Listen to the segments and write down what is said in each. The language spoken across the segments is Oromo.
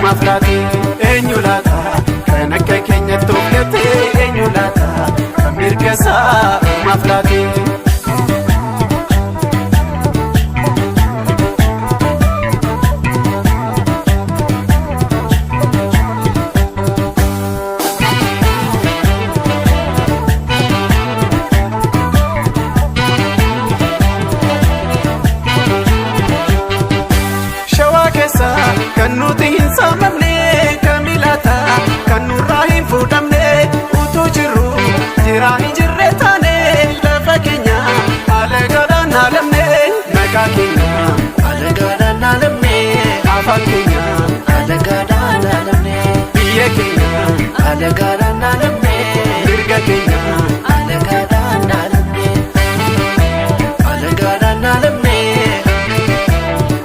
maflaati eenyulaata kan akka keenyatti ofgate eenyulaata kan mirgasa maflaati. Kan nuti hin saamamne kamilata kan nurraa hin fuudhamne utuu jirru jiraan hin jirre taane lafa keenya haala gaadhaan haalamne maqaa keenya haala gaadhaan haalamne afaan keenya haala gaadhaan haalamne biyya keenya haala gaadhaan haalamne mirga keenya haala gaadhaan haalamne haala gaadhaan haalamne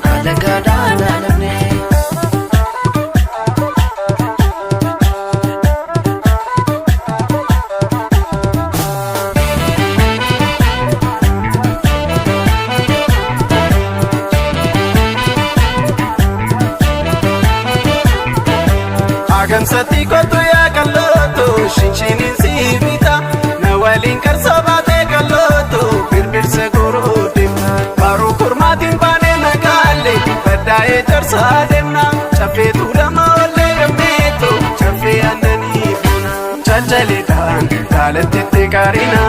haala gaadhaan haalamne. Gamsati kotu ya kaloto shinshinin sibita na walin karsobate kaloto birbirse guru dimna baru kurmatin pane nagale badaye jarsa demna chafe turama ole gameto chafe anani buna chalchalidan dalatti karina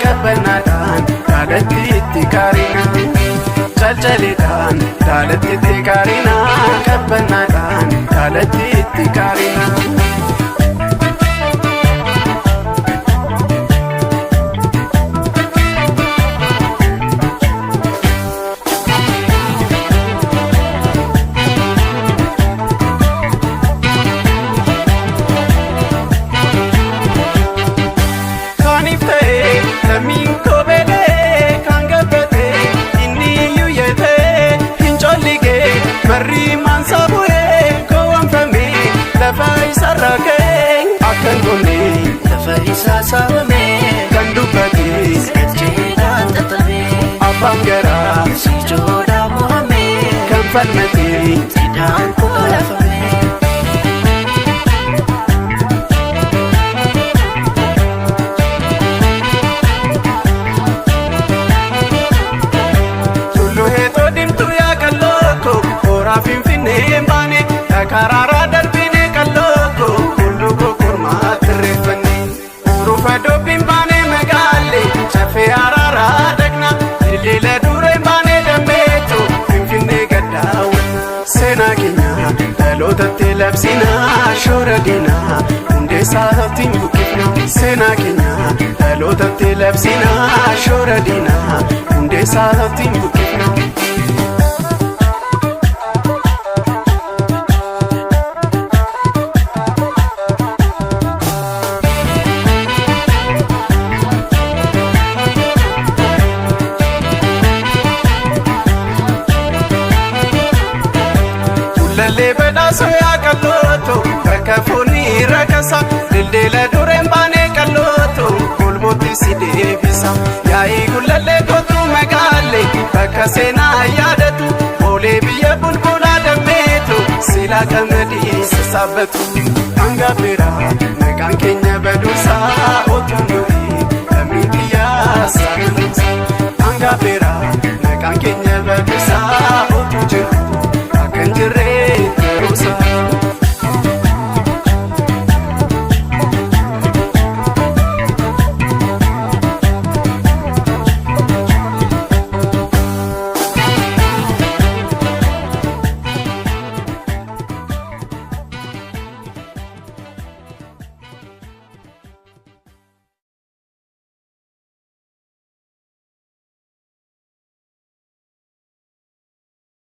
kabanadan dalatti karina chalchalidan dalatti karina kabanadan dalatti karina. Akan kone lafa isa saamame kan dubbatis jedhaan xaxame abbaan garaa si jooda mo'ame kan falmate jedhaan kolafame. Tullu heetoo dimtuu yaa kallooko horaa finfinnee baane karaara darbine kallooko kulluko kurmaa tirreeffanne urufa dubbiin baane magaale chafee araara dhaqna ilila dureen baane dammeetu finfinnee gaddaawwanna seenaa keenya dhalootatti labsina shoora diinaa hundeessaa ittiin buqqifna seenaa keenya dhalootatti labsina shoora diinaa hundeessaa ittiin buqqifna. Lebedaso ya kaloto kakafuni rakasa dildela dureen baane kaloto kulboti si deebisa yaa'ii gullalee kotu magaale bakka seenaa yaadatu boolee biyya bulbulaa dammeetu sila qamadii sassaabatu hanga biraa maqaan keenya baduusaa otuun durii lamii biyyaa saaxiluusa hanga biraa maqaan keenya baduusaa.